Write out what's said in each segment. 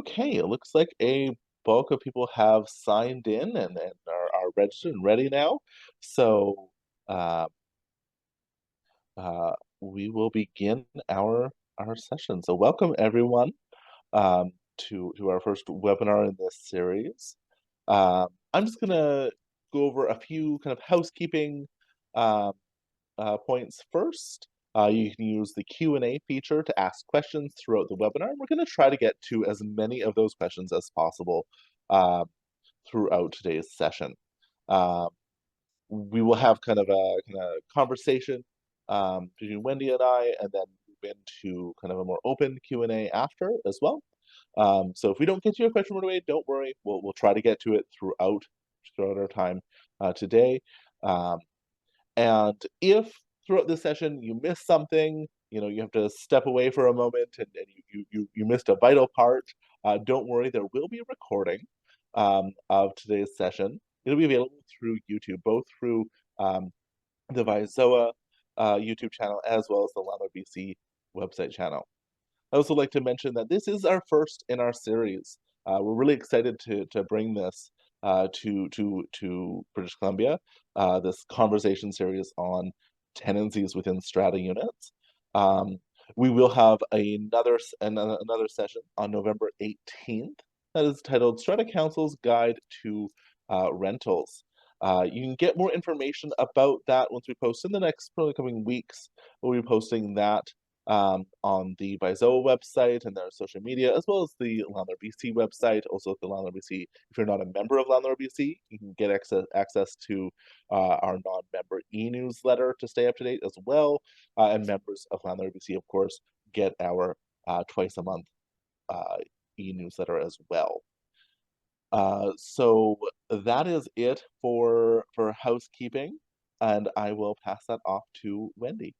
Okay, it looks like a bulk of people have signed in and are registered and ready now. So uh, we will begin our session. So welcome everyone to our first webinar in this series. I'm just gonna go over a few kind of housekeeping um, points first. You can use the Q&A feature to ask questions throughout the webinar. We're going to try to get to as many of those questions as possible uh, throughout today's session. Uh, we will have kind of a conversation between Wendy and I, and then move into kind of a more open Q&A after as well. So if we don't get to your question right away, don't worry. We'll try to get to it throughout our time today. And if throughout this session you miss something, you have to step away for a moment and you missed a vital part, don't worry, there will be a recording of today's session. It'll be available through YouTube, both through the VISOA YouTube channel as well as the LandlordBC website channel. I also like to mention that this is our first in our series. We're really excited to bring this to British Columbia, this conversation series on tenancies within strata units. We will have another session on November 18th that is titled Strata Council's Guide to Rentals. You can get more information about that once we post in the next probably coming weeks. We'll be posting that on the VISOA website and their social media, as well as the LandlordBC website. Also, the LandlordBC, if you're not a member of LandlordBC, you can get access to our non-member e-newsletter to stay up to date as well. And members of LandlordBC, of course, get our twice a month e-newsletter as well. So that is it for housekeeping, and I will pass that off to Wendy.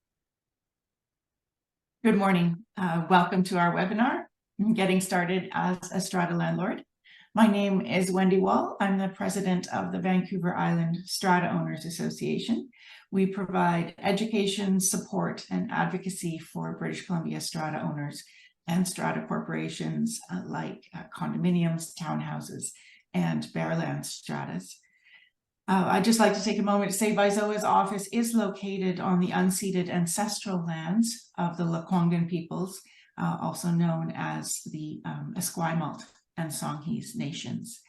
Good morning. Welcome to our webinar, Getting Started as a Strata Landlord. My name is Wendy Wall. I'm the president of the Vancouver Island Strata Owners Association. We provide education, support, and advocacy for British Columbia strata owners and strata corporations like condominiums, townhouses, and bare land stratas. I'd just like to take a moment to say VISOA's office is located on the unceded ancestral lands of the Lekwungen peoples, also known as the Esquimalt and Songhees nations.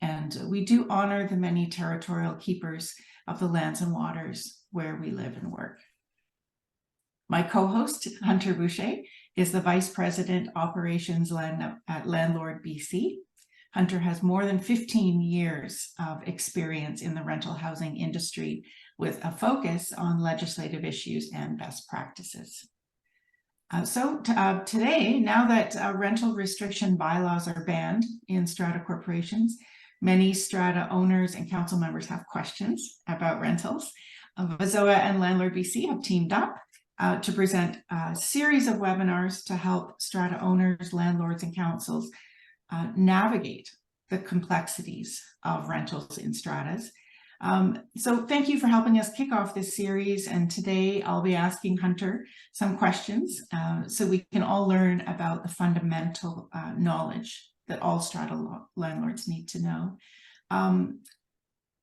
And we do honor the many territorial keepers of the lands and waters where we live and work. My co-host, Hunter Boucher, is the Vice President Operations at LandlordBC. Hunter has more than 15 years of experience in the rental housing industry with a focus on legislative issues and best practices. Today, now that rental restriction bylaws are banned in strata corporations, many strata owners and council members have questions about rentals. VISOA and LandlordBC have teamed up to present a series of webinars to help strata owners, landlords, and councils navigate the complexities of rentals in stratas. So thank you for helping us kick off this series. And today I'll be asking Hunter some questions so we can all learn about the fundamental knowledge that all strata landlords need to know.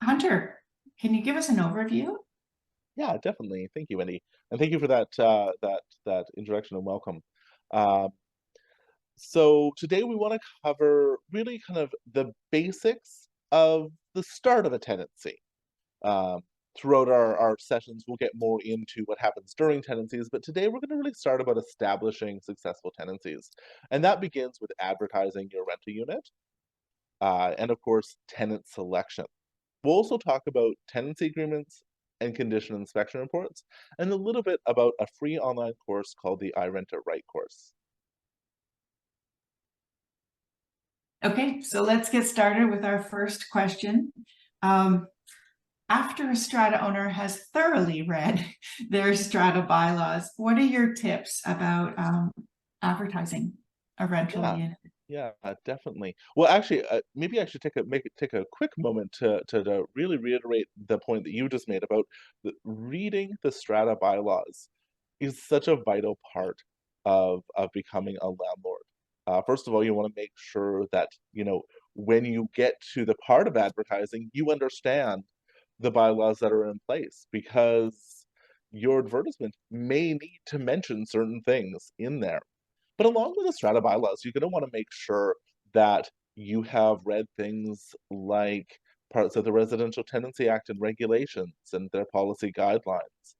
Hunter, can you give us an overview? Yeah, definitely. Thank you, Wendy. And thank you for that that introduction and welcome. So today we want to cover really kind of the basics of the start of a tenancy. Throughout our sessions, we'll get more into what happens during tenancies, but today we're going to really start about establishing successful tenancies. And that begins with advertising your rental unit, and of course, tenant selection. We'll also talk about tenancy agreements and condition inspection reports, and a little bit about a free online course called the I Rent It Right course. Okay, so let's get started with our first question. After a strata owner has thoroughly read their strata bylaws, what are your tips about advertising a rental unit? Yeah, definitely. Well, actually, maybe I should take a quick moment to really reiterate the point that you just made about reading the strata bylaws is such a vital part of becoming a landlord. First of all, you want to make sure that, when you get to the part of advertising, you understand the bylaws that are in place, because your advertisement may need to mention certain things in there. But along with the strata bylaws, you're going to want to make sure that you have read things like parts of the Residential Tenancy Act and regulations and their policy guidelines.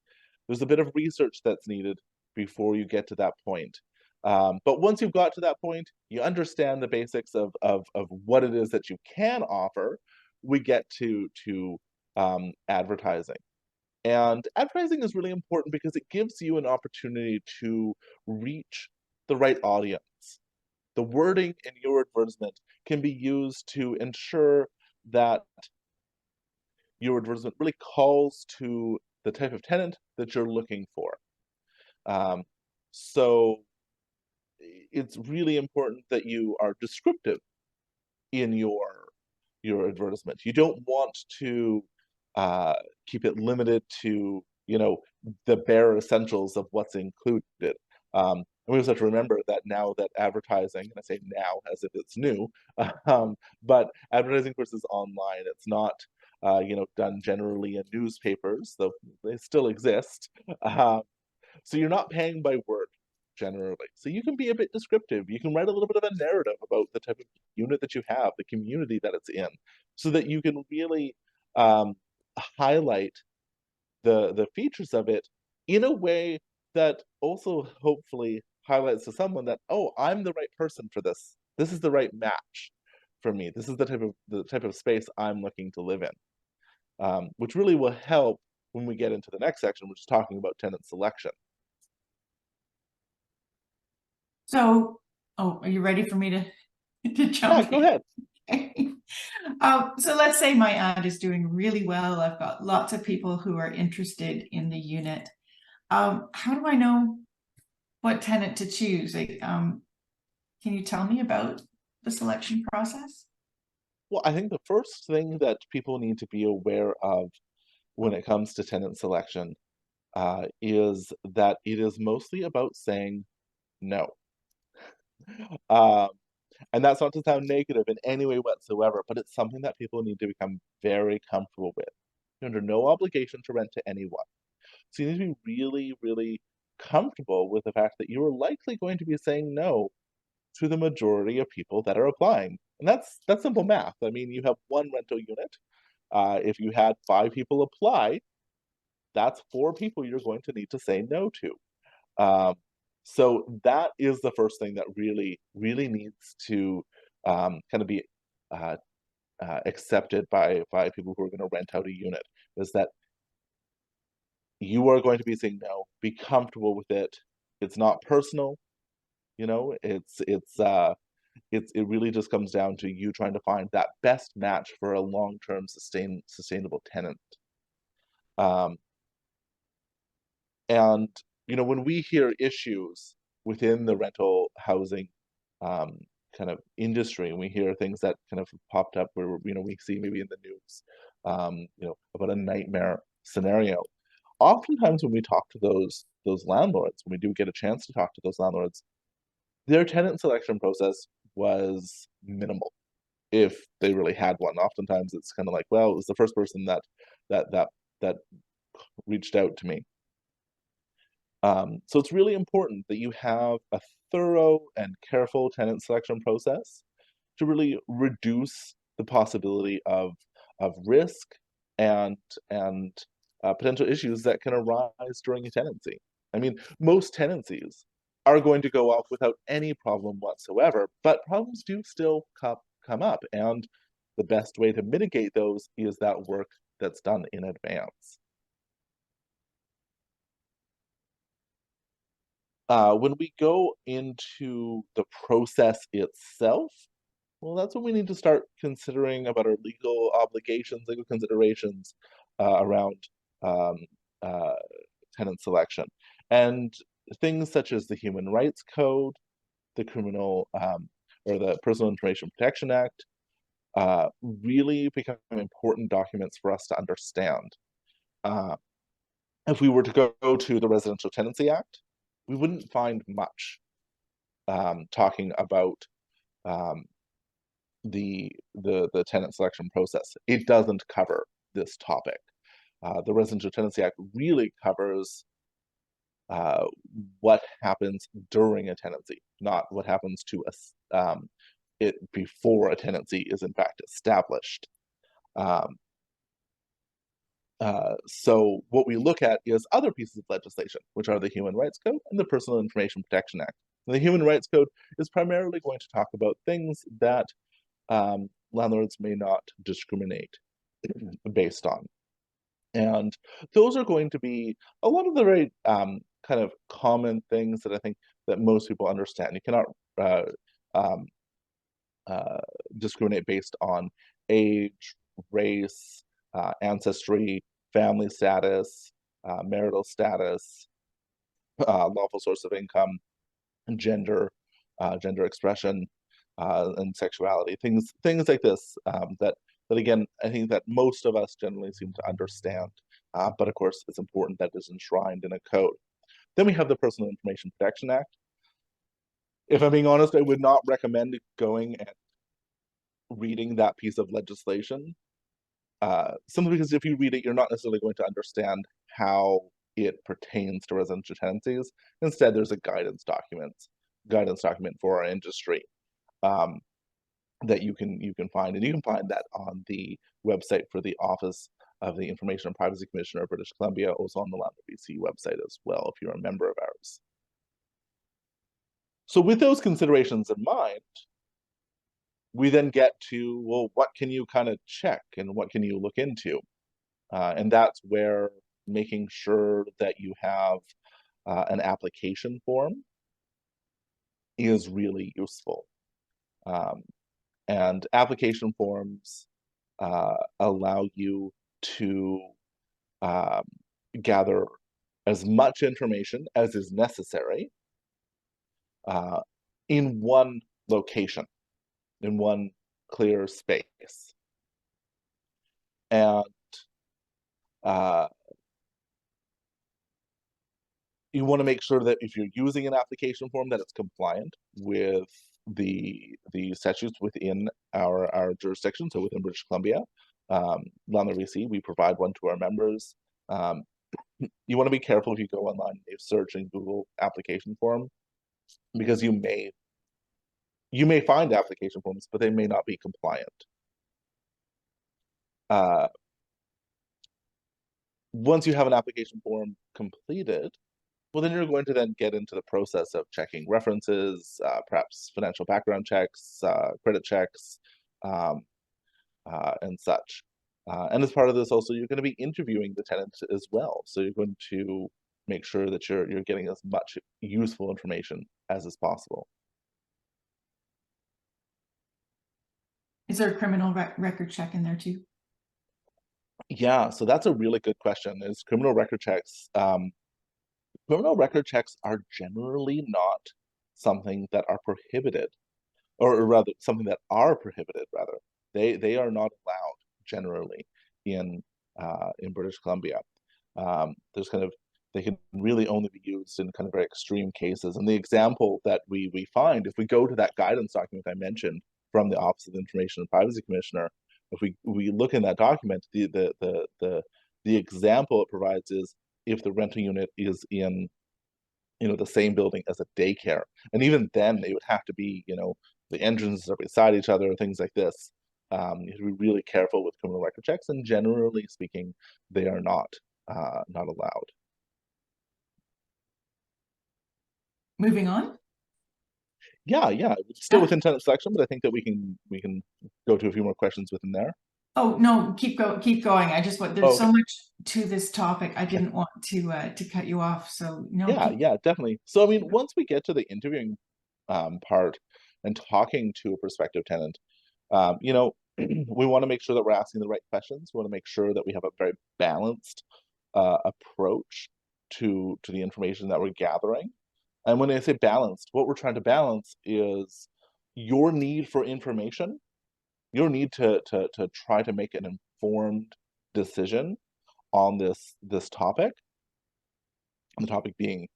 There's a bit of research that's needed before you get to that point. But once you've got to that point, you understand the basics of what it is that you can offer. We get to advertising. And advertising is really important because it gives you an opportunity to reach the right audience. The wording in your advertisement can be used to ensure that your advertisement really calls to the type of tenant that you're looking for. So it's really important that you are descriptive in your advertisement. You don't want to keep it limited to, the bare essentials of what's included. And we also have to remember that now that advertising, and I say now as if it's new, but advertising, of course, is online. It's not, done generally in newspapers, though they still exist. So you're not paying by word generally. So you can be a bit descriptive. You can write a little bit of a narrative about the type of unit that you have, the community that it's in, so that you can really highlight the features of it in a way that also hopefully highlights to someone that, oh, I'm the right person for this. This is the right match for me. This is the type of space I'm looking to live in, which really will help when we get into the next section, which is talking about tenant selection. So, are you ready for me to jump Yeah, go ahead. in? So let's say my ad is doing really well. I've got lots of people who are interested in the unit. How do I know what tenant to choose? Can you tell me about the selection process? Well, I think the first thing that people need to be aware of when it comes to tenant selection is that it is mostly about saying no. Um, and that's not to sound negative in any way whatsoever, but it's something that people need to become very comfortable with. You're under no obligation to rent to anyone. So you need to be really, really comfortable with the fact that you are likely going to be saying no to the majority of people that are applying. And that's simple math. I mean, you have one rental unit. If you had 5 people apply, that's 4 people you're going to need to say no to. So that is the first thing that really, really needs to kind of be uh, accepted by people who are going to rent out a unit, is that you are going to be saying no. Be comfortable with it. It's not personal, it really just comes down to you trying to find that best match for a long-term sustainable tenant. Um, and when we hear issues within the rental housing um, kind of industry, and we hear things that kind of popped up where we see maybe in the news, about a nightmare scenario. Oftentimes, when we talk to those landlords, when we do get a chance to talk to those landlords, their tenant selection process was minimal, if they really had one. Oftentimes, it's kind of like, well, it was the first person that reached out to me. So it's really important that you have a thorough and careful tenant selection process to really reduce the possibility of risk and potential issues that can arise during a tenancy. I mean, most tenancies are going to go off without any problem whatsoever, but problems do still come up, and the best way to mitigate those is that work that's done in advance. When we go into the process itself, well, that's when we need to start considering about our legal obligations, legal considerations around um, uh, tenant selection. And things such as the Human Rights Code, the Criminal or the Personal Information Protection Act really become important documents for us to understand. Uh, if we were to go to the Residential Tenancy Act, we wouldn't find much talking about um, the tenant selection process. It doesn't cover this topic. The Residential Tenancy Act really covers uh, what happens during a tenancy, not what happens to us it before a tenancy is in fact established. Um, so what we look at is other pieces of legislation, which are the Human Rights Code and the Personal Information Protection Act. And the Human Rights Code is primarily going to talk about things that landlords may not discriminate based on. And those are going to be a lot of the very kind of common things that I think that most people understand. You cannot um, discriminate based on age, race, ancestry, family status, marital status, lawful source of income, gender, gender expression, and sexuality. Things like this that again, I think that most of us generally seem to understand. But of course, it's important that it is enshrined in a code. Then we have the Personal Information Protection Act. If I'm being honest, I would not recommend going and reading that piece of legislation. Simply because if you read it, you're not necessarily going to understand how it pertains to residential tenancies. Instead, there's a guidance document for our industry that you can find, and you can find that on the website for the Office of the Information and Privacy Commissioner of British Columbia, also on the LandlordBC website as well, if you're a member of ours. So with those considerations in mind, we then get to, well, what can you kind of check and what can you look into? And that's where making sure that you have an application form is really useful. And application forms allow you to gather as much information as is necessary in one location, in one clear space. And you want to make sure that if you're using an application form that it's compliant with the statutes within our jurisdiction, so within British Columbia. LandlordBC, we provide one to our members. You want to be careful if you go online and you search in Google application form, because you may find application forms, but they may not be compliant. Once you have an application form completed, well, then you're going to then get into the process of checking references, perhaps financial background checks, credit checks, and such. And as part of this, also, you're going to be interviewing the tenant as well. So you're going to make sure that you're getting as much useful information as is possible. Is there a criminal record check in there too? Yeah, so that's a really good question. Is criminal record checks? Criminal record checks are generally not something that are prohibited, or rather, something that are prohibited. Rather, they are not allowed generally in British Columbia. There's kind of, they can really only be used in kind of very extreme cases. And the example that we find, if we go to that guidance document I mentioned from the Office of the Information and Privacy Commissioner, if we look in that document, the example it provides is if the rental unit is in, the same building as a daycare, and even then they would have to be, the entrances are beside each other, things like this. You have to be really careful with criminal record checks, and generally speaking, they are not allowed. Moving on. Yeah, still within tenant selection, but I think that we can go to a few more questions within there. Oh no, keep going. I just want, there's so much to this topic. I didn't want to cut you off. So no. Yeah, definitely. So I mean, once we get to the interviewing part and talking to a prospective tenant, we want to make sure that we're asking the right questions. We want to make sure that we have a very balanced approach to the information that we're gathering. And when I say balanced, what we're trying to balance is your need for information, your need to try to make an informed decision on this topic. And the topic being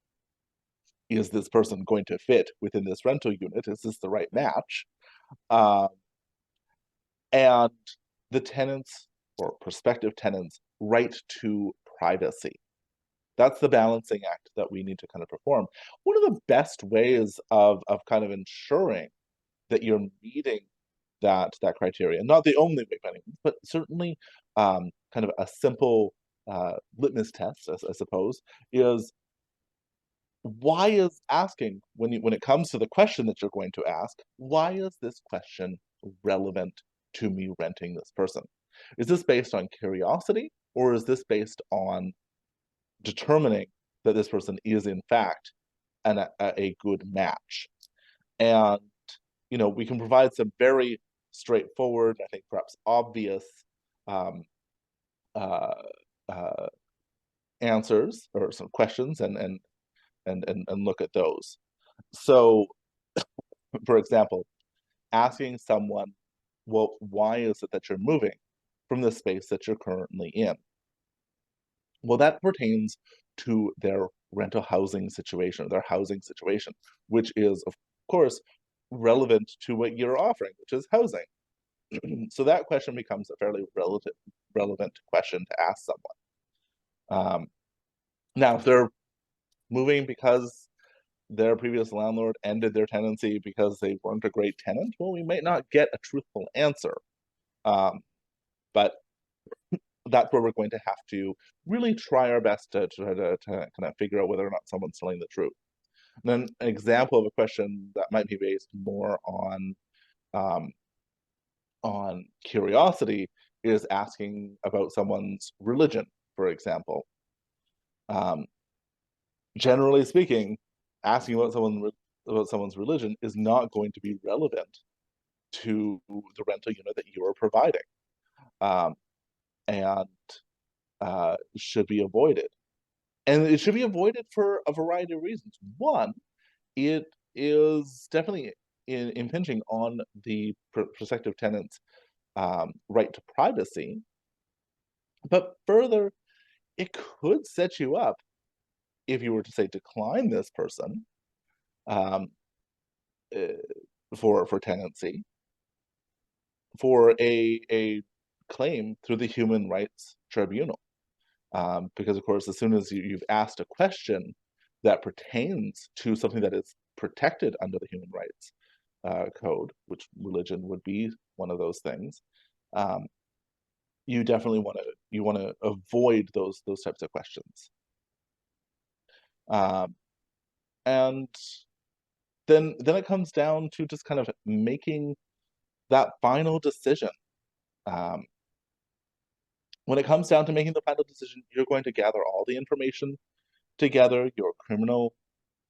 is this person going to fit within this rental unit? Is this the right match? Um, and the tenants or prospective tenants' right to privacy. That's the balancing act that we need to kind of perform. One of the best ways of kind of ensuring that you're meeting that criteria, not the only way by any means, but certainly kind of a simple litmus test, I suppose, is why is asking, when it comes to the question that you're going to ask, why is this question relevant to me renting this person? Is this based on curiosity, or is this based on determining that this person is in fact a good match? And we can provide some very straightforward, I think perhaps obvious um, uh, uh, answers or some questions and look at those. So, for example, asking someone, well, why is it that you're moving from the space that you're currently in? Well, that pertains to their rental housing situation, their housing situation, which is, of course, relevant to what you're offering, which is housing. So that question becomes a fairly relevant question to ask someone. Now, if they're moving because their previous landlord ended their tenancy because they weren't a great tenant, well, we might not get a truthful answer. But that's where we're going to have to really try our best to kind of figure out whether or not someone's telling the truth. And then an example of a question that might be based more on curiosity is asking about someone's religion, for example. Generally speaking, asking about someone's religion is not going to be relevant to the rental unit that you are providing, and should be avoided. And it should be avoided for a variety of reasons. One, it is definitely impinging on the prospective tenant's right to privacy. But further, it could set you up if you were to say decline this person um, for tenancy for a claim through the Human Rights Tribunal. Because of course, as soon as you've asked a question that pertains to something that is protected under the Human Rights Code, which religion would be one of those things, you definitely want to avoid those types of questions. And then it comes down to just kind of making that final decision. When it comes down to making the final decision, you're going to gather all the information together, your criminal,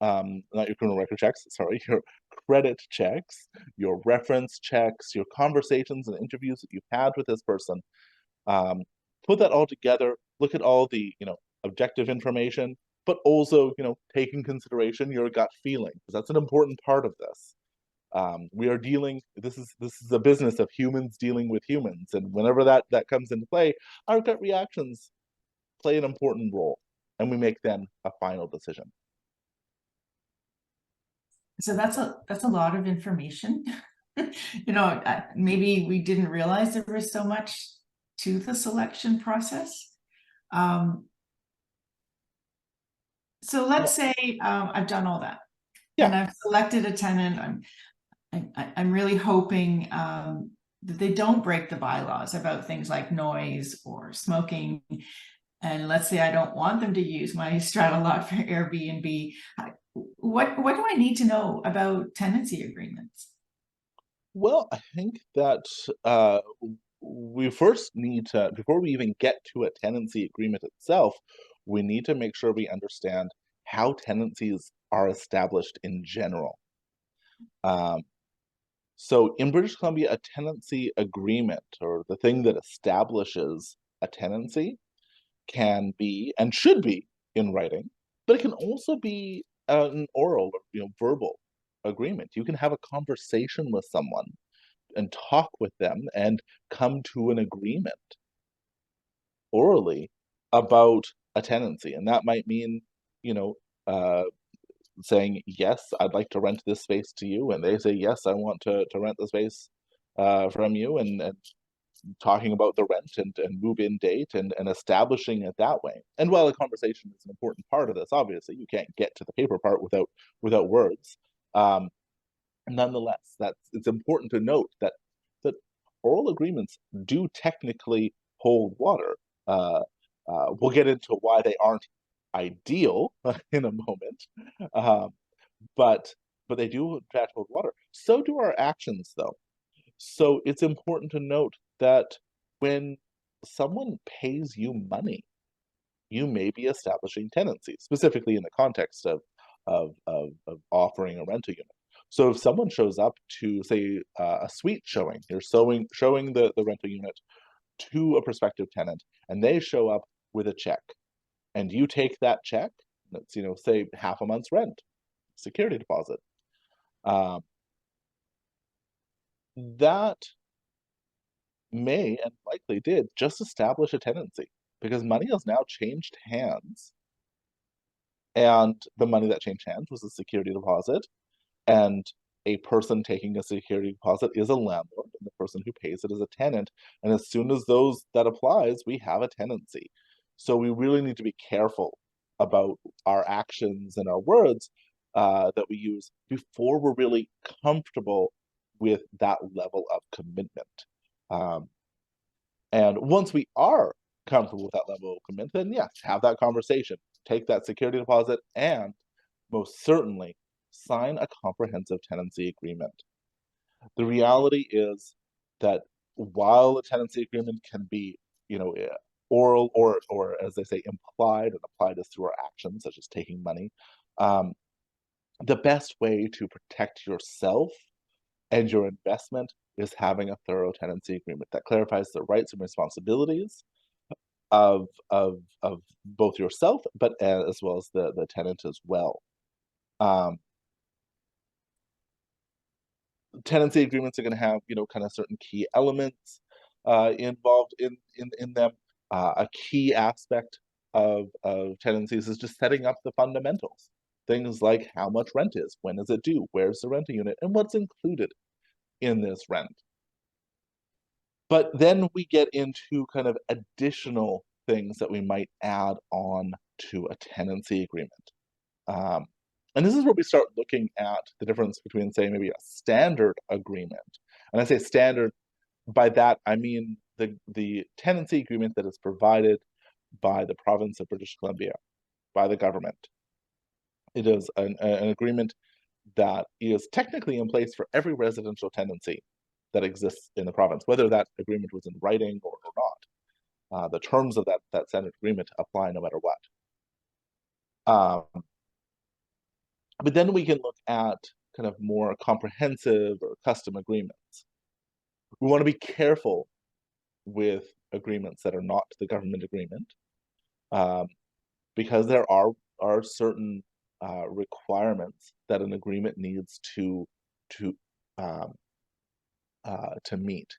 not your criminal record checks, sorry, your credit checks, your reference checks, your conversations and interviews that you've had with this person. Put that all together, look at all the, objective information, but also, take in consideration your gut feeling, because that's an important part of this. We are dealing, this is a business of humans dealing with humans, and whenever that comes into play, our gut reactions play an important role, and we make then a final decision. So that's a lot of information. Maybe we didn't realize there was so much to the selection process. So let's say I've done all that, and I've selected a tenant. I'm really hoping that they don't break the bylaws about things like noise or smoking. And let's say I don't want them to use my strata lot for Airbnb. What do I need to know about tenancy agreements? Well, I think that we first need to, before we even get to a tenancy agreement itself, we need to make sure we understand how tenancies are established in general. So in British Columbia, a tenancy agreement, or the thing that establishes a tenancy, can be and should be in writing, but it can also be an oral or verbal agreement. You can have a conversation with someone and talk with them and come to an agreement orally about a tenancy, and that might mean uh, saying, yes, I'd like to rent this space to you, and they say, yes, I want to rent the space from you, and talking about the rent and move-in date and establishing it that way. And while a conversation is an important part of this, obviously, you can't get to the paper part without words. Nonetheless, it's important to note that oral agreements do technically hold water. We'll get into why they aren't ideal in a moment, but they do in fact hold water. So do our actions, though. So it's important to note that when someone pays you money, you may be establishing tenancy, specifically in the context of offering a rental unit. So if someone shows up to, say, a suite showing, you're showing the rental unit to a prospective tenant, and they show up with a check, and you take that check, that's, say, half a month's rent, security deposit. That may and likely did just establish a tenancy, because money has now changed hands, and the money that changed hands was a security deposit, and a person taking a security deposit is a landlord, and the person who pays it is a tenant, and as soon as that applies, we have a tenancy. So we really need to be careful about our actions and our words that we use before we're really comfortable with that level of commitment. And once we are comfortable with that level of commitment, then yes, have that conversation, take that security deposit, and most certainly sign a comprehensive tenancy agreement. The reality is that while a tenancy agreement can be, oral or as they say, implied, and applied as through our actions, such as taking money, the best way to protect yourself and your investment is having a thorough tenancy agreement that clarifies the rights and responsibilities of both yourself, but as well as the tenant as well. Tenancy agreements are going to have, kind of certain key elements involved in them. A key aspect of tenancies is just setting up the fundamentals. Things like how much rent is, when is it due, where's the rental unit, and what's included in this rent. But then we get into kind of additional things that we might add on to a tenancy agreement. And this is where we start looking at the difference between, say, maybe a standard agreement. And I say standard, by that I mean the tenancy agreement that is provided by the province of British Columbia, by the government. It is an agreement that is technically in place for every residential tenancy that exists in the province, whether that agreement was in writing or not. The terms of that standard agreement apply no matter what. But then we can look at kind of more comprehensive or custom agreements. We want to be careful with agreements that are not the government agreement, because there are certain requirements that an agreement needs to meet.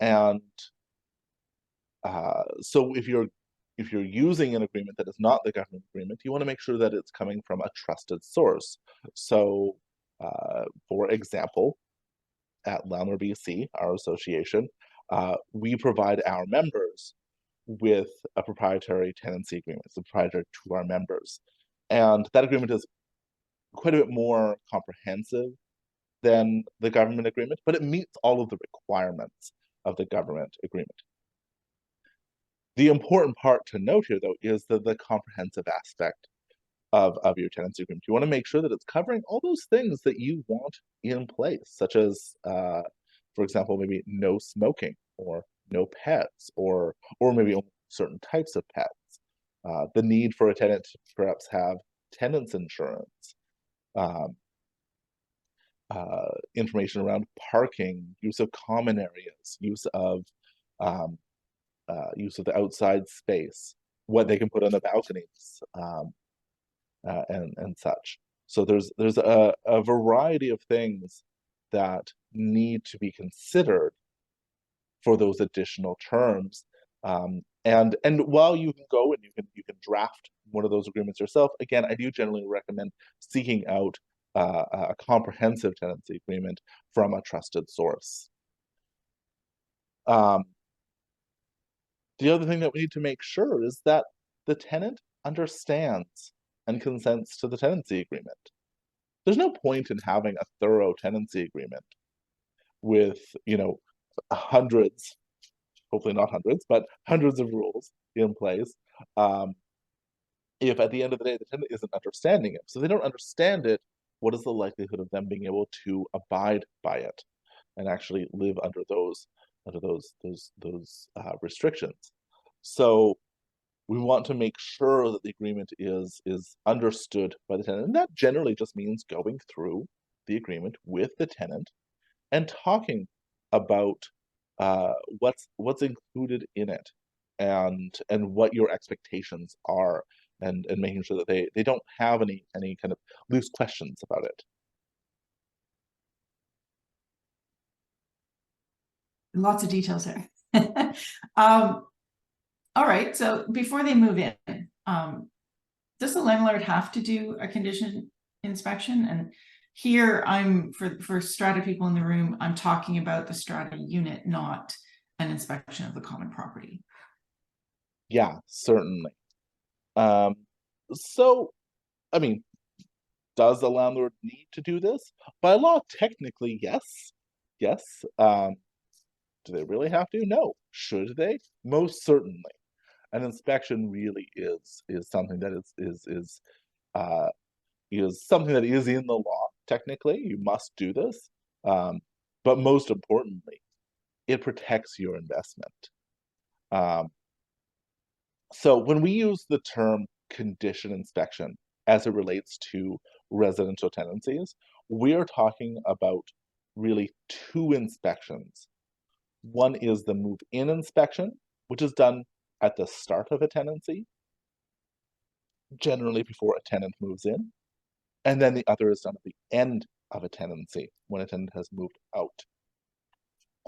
And so if you're using an agreement that is not the government agreement, you want to make sure that it's coming from a trusted source. So, for example, at LandlordBC, our association, we provide our members with a proprietary tenancy agreement. It's proprietary to our members. And that agreement is quite a bit more comprehensive than the government agreement, but it meets all of the requirements of the government agreement. The important part to note here, though, is the comprehensive aspect of your tenancy agreement. You want to make sure that it's covering all those things that you want in place, such as, for example, maybe no smoking, or no pets, or maybe only certain types of pets. The need for a tenant to perhaps have tenant's insurance, information around parking, use of common areas, use of the outside space, what they can put on the balconies, and such. So there's a variety of things that need to be considered for those additional terms And while you can go and you can draft one of those agreements yourself, again, I do generally recommend seeking out a comprehensive tenancy agreement from a trusted source. The other thing that we need to make sure is that the tenant understands and consents to the tenancy agreement. There's no point in having a thorough tenancy agreement with, hundreds, hopefully not hundreds, but hundreds of rules in place, if at the end of the day the tenant isn't understanding it. So they don't understand it, what is the likelihood of them being able to abide by it and actually live under those restrictions? So we want to make sure that the agreement is understood by the tenant, and that generally just means going through the agreement with the tenant and talking about what's included in it and what your expectations are, and making sure that they don't have any kind of loose questions about it. Lots of details there. All right, so before they move in, does the landlord have to do a condition inspection? And here I'm, for strata people in the room, I'm talking about the strata unit, not an inspection of the common property. Yeah, certainly. So, I mean, does the landlord need to do this? By law, technically, yes. Yes. Do they really have to? No. Should they? Most certainly. An inspection really is something that is something that is in the law. Technically, you must do this. But most importantly, it protects your investment. So when we use the term condition inspection as it relates to residential tenancies, we are talking about really two inspections. One is the move-in inspection, which is done at the start of a tenancy, generally before a tenant moves in. And then the other is done at the end of a tenancy, when a tenant has moved out.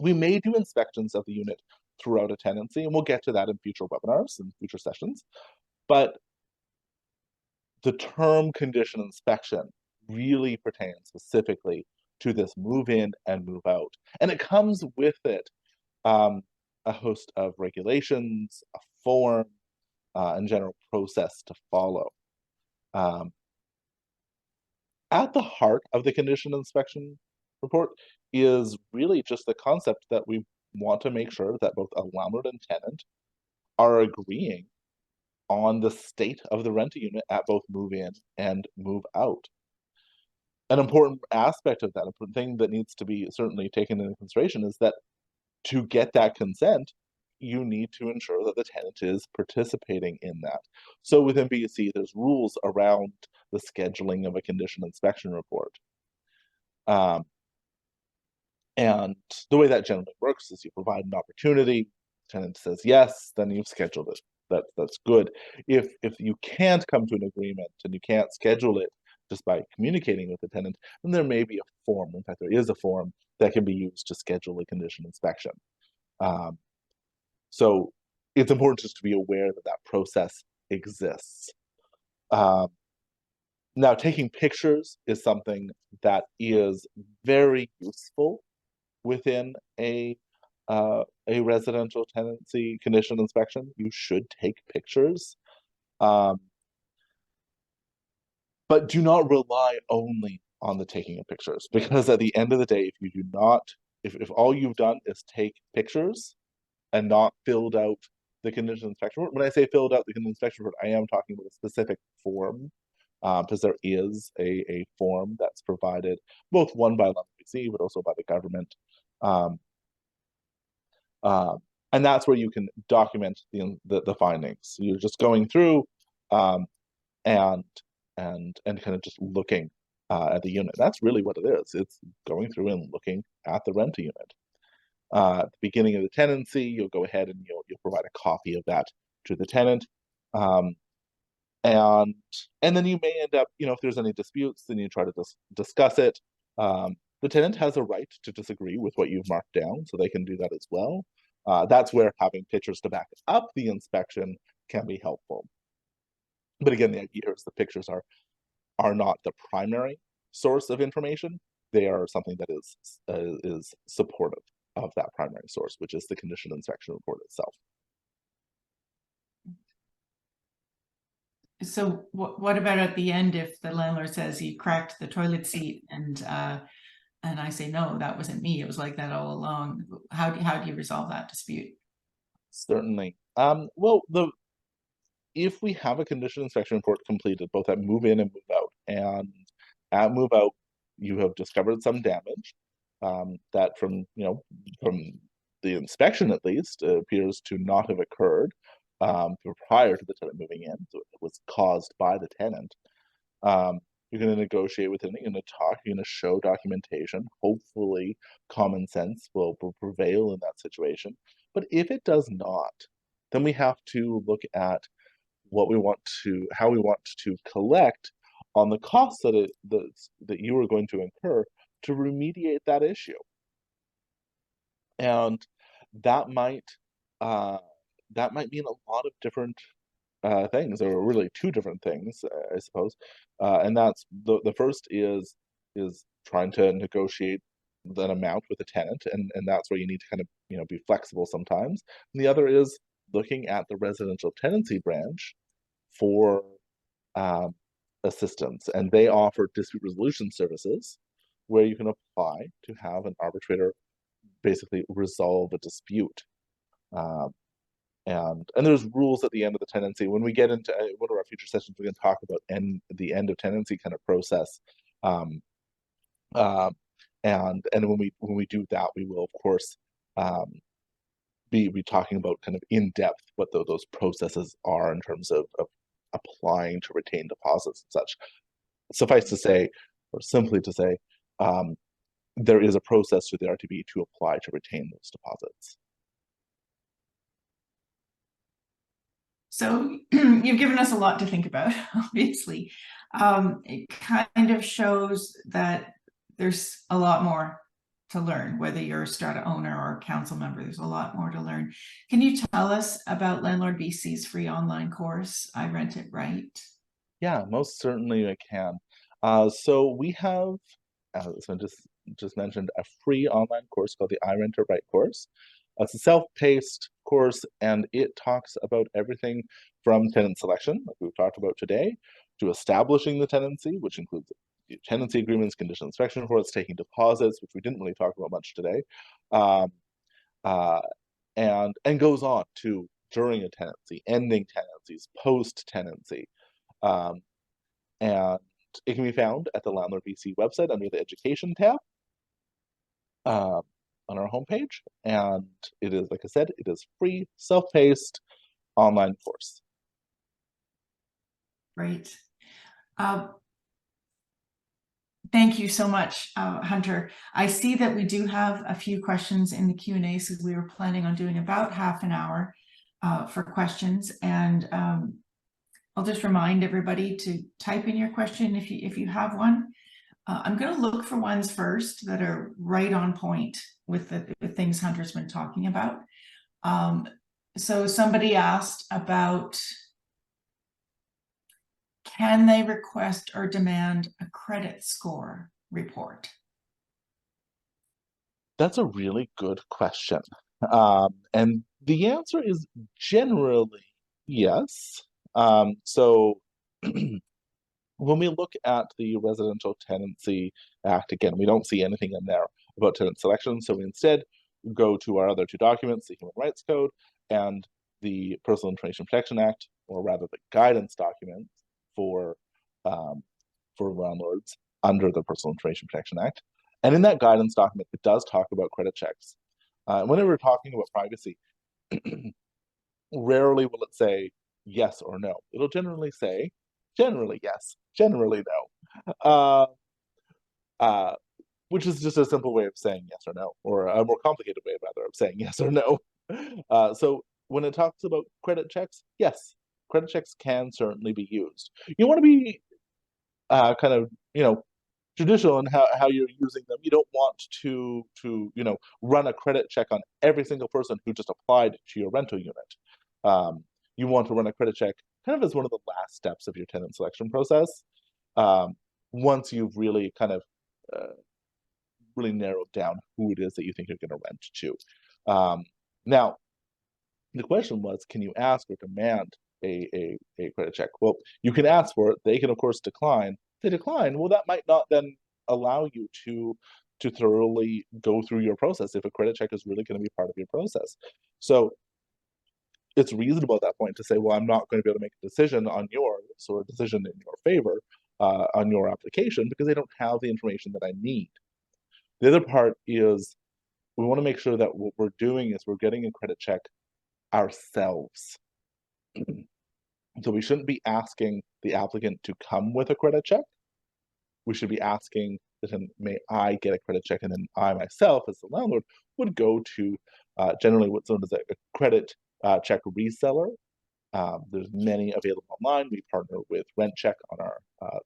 We may do inspections of the unit throughout a tenancy, and we'll get to that in future webinars and future sessions. But the term condition inspection really pertains specifically to this move in and move out. And it comes with it a host of regulations, a form, and general process to follow. At the heart of the condition inspection report is really just the concept that we want to make sure that both a landlord and tenant are agreeing on the state of the rental unit at both move in and move out. An important aspect of that, an important thing that needs to be certainly taken into consideration, is that to get that consent, you need to ensure that the tenant is participating in that. So within BC, there's rules around the scheduling of a condition inspection report. And the way that generally works is you provide an opportunity, tenant says yes, then you've scheduled it. That's good. If you can't come to an agreement and you can't schedule it just by communicating with the tenant, then there may be a form. In fact, there is a form that can be used to schedule a condition inspection. So it's important just to be aware that that process exists. Now, taking pictures is something that is very useful within a residential tenancy condition inspection. You should take pictures, but do not rely only on the taking of pictures, because at the end of the day, if you do not, if all you've done is take pictures and not filled out the condition inspection report, when I say filled out the condition inspection report, I am talking about a specific form, because there is a form that's provided, both one by LandlordBC, but also by the government. And that's where you can document the findings. So you're just going through and kind of just looking at the unit. That's really what it is. It's going through and looking at the rental unit. At the beginning of the tenancy, you'll go ahead and you'll provide a copy of that to the tenant. And then you may end up, if there's any disputes, then you try to discuss it. The tenant has a right to disagree with what you've marked down, so they can do that as well. That's where having pictures to back up the inspection can be helpful. But again, the idea here is the pictures are not the primary source of information. They are something that is supportive of that primary source, which is the condition inspection report itself. So what about at the end if the landlord says he cracked the toilet seat and I say, no, that wasn't me, it was like that all along? How do you resolve that dispute? Certainly. Well, if we have a condition inspection report completed both at move in and move out, and at move out you have discovered some damage that from the inspection at least appears to not have occurred prior to the tenant moving in, so it was caused by the tenant. You're going to negotiate with him, you're going to talk, you're going to show documentation. Hopefully common sense will prevail in that situation. But if it does not, then we have to look at how we want to collect on the costs that you are going to incur to remediate that issue. And that might mean a lot of different things, or really two different things, I suppose. And that's the first is trying to negotiate an amount with a tenant, and that's where you need to kind of be flexible sometimes. And the other is looking at the residential tenancy branch for assistance, and they offer dispute resolution services where you can apply to have an arbitrator basically resolve a dispute. And there's rules at the end of the tenancy. When we get into one of our future sessions, we're going to talk about the end of tenancy kind of process. And when we do that, we will of course be talking about kind of in depth what those processes are in terms of applying to retain deposits and such. Suffice to say, or simply to say, there is a process through the RTB to apply to retain those deposits. So you've given us a lot to think about, obviously. It kind of shows that there's a lot more to learn, whether you're a strata owner or a council member, there's a lot more to learn. Can you tell us about LandlordBC's free online course, I Rent It Right? Yeah, most certainly I can. So we have, as I just mentioned, a free online course called the I Rent It Right course. It's a self-paced course, and it talks about everything from tenant selection, like we've talked about today, to establishing the tenancy, which includes tenancy agreements, condition inspection reports, taking deposits, which we didn't really talk about much today, and goes on to during a tenancy, ending tenancies, post-tenancy. And it can be found at the LandlordBC website under the Education tab on our homepage. And it is, like I said, it is free, self-paced online course. Great. Thank you so much, Hunter. I see that we do have a few questions in the Q&A, so we were planning on doing about half an hour for questions. And I'll just remind everybody to type in your question if you have one. I'm going to look for ones first that are right on point with the things Hunter's been talking about. So somebody asked about, can they request or demand a credit score report? That's a really good question. And the answer is generally yes. So when we look at the Residential Tenancy Act, again, we don't see anything in there about tenant selection. So we instead go to our other two documents, the Human Rights Code and the Personal Information Protection Act, or rather the guidance document for landlords under the Personal Information Protection Act. And in that guidance document, it does talk about credit checks. Whenever we're talking about privacy, rarely will it say yes or no. It'll generally say, generally yes, generally no. Which is just a simple way of saying yes or no, or a more complicated way, rather, of saying yes or no. So when it talks about credit checks, yes, credit checks can certainly be used. You want to be kind of, traditional in how you're using them. You don't want to run a credit check on every single person who just applied to your rental unit. You want to run a credit check kind of as one of the last steps of your tenant selection process. Once you've really kind of really narrowed down who it is that you think you're going to rent to. Now, the question was, can you ask or demand a credit check? Well, you can ask for it. They can, of course, decline. If they decline, well, that might not then allow you to thoroughly go through your process if a credit check is really going to be part of your process. So it's reasonable at that point to say, well, I'm not going to be able to make a decision on yours or a decision in your favor on your application because they don't have the information that I need. The other part is we want to make sure that what we're doing is we're getting a credit check ourselves. So we shouldn't be asking the applicant to come with a credit check. We should be asking that, may I get a credit check? And then I myself, as the landlord, would go to generally what's known as a credit check reseller. There's many available online. We partner with Rent Check on our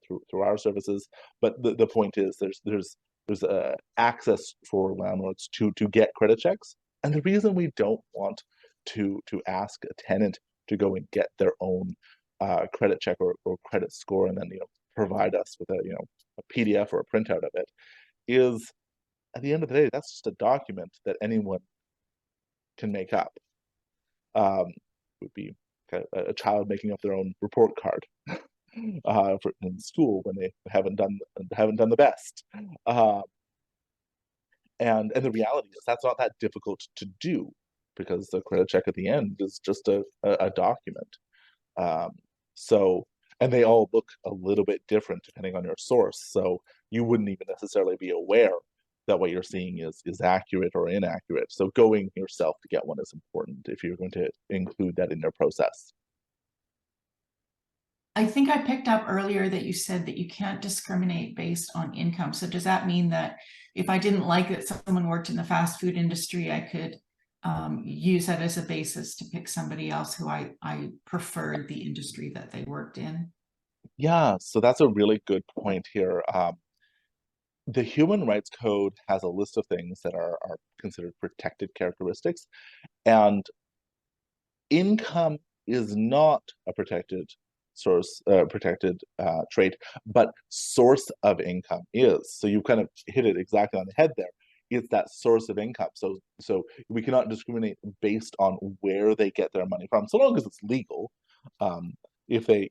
through our services. But the point is, there's access for landlords to get credit checks. And the reason we don't want to ask a tenant to go and get their own credit check or credit score and then provide us with a PDF or a printout of it is, at the end of the day, that's just a document that anyone can make up. Would be a child making up their own report card in school when they haven't done the best. And the reality is that's not that difficult to do because the credit check at the end is just a document. And they all look a little bit different depending on your source. So you wouldn't even necessarily be aware that what you're seeing is accurate or inaccurate. So going yourself to get one is important if you're going to include that in your process. I think I picked up earlier that you said that you can't discriminate based on income. So does that mean that if I didn't like that someone worked in the fast food industry, I could use that as a basis to pick somebody else who I preferred the industry that they worked in? Yeah, so that's a really good point here. The Human Rights Code has a list of things that are considered protected characteristics, and income is not a protected trait, but source of income is. So you kind of hit it exactly on the head there. It's that source of income. So we cannot discriminate based on where they get their money from, so long as it's legal. If they